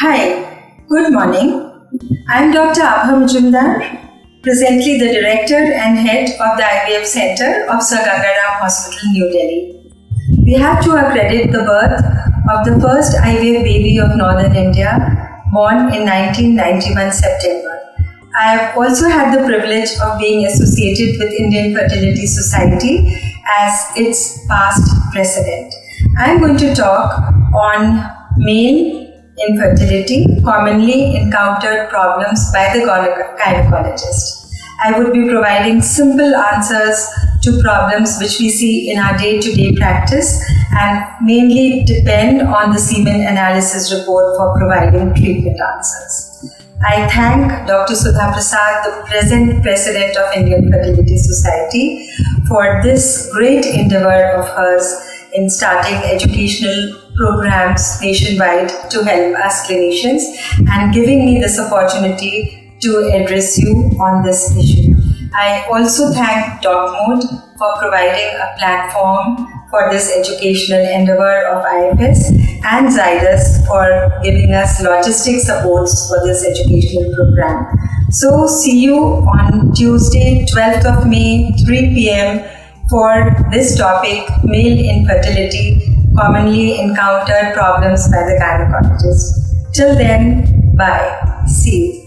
Hi, good morning. I am Dr. Abha Majumdar, presently the Director and Head of the IVF Center of Sir Ganga Hospital, New Delhi. We have to our credit the birth of the first IVF baby of Northern India, born in 1991 September. I have also had the privilege of being associated with Indian Fertility Society as its past president. I am going to talk on male infertility, commonly encountered problems by the gynecologist. I would be providing simple answers to problems which we see in our day-to-day practice and mainly depend on the semen analysis report for providing treatment answers. I thank Dr. Sudha Prasad, the present President of Indian Fertility Society, for this great endeavor of hers in starting educational programs nationwide to help us clinicians and giving me this opportunity to address you on this issue. I also thank DocMode for providing a platform for this educational endeavor of IFS and Zydus for giving us logistic supports for this educational program. So see you on Tuesday, 12th of May, 3 p.m. for this topic, male infertility, commonly encountered problems by the gynecologist. Till then, bye. See you.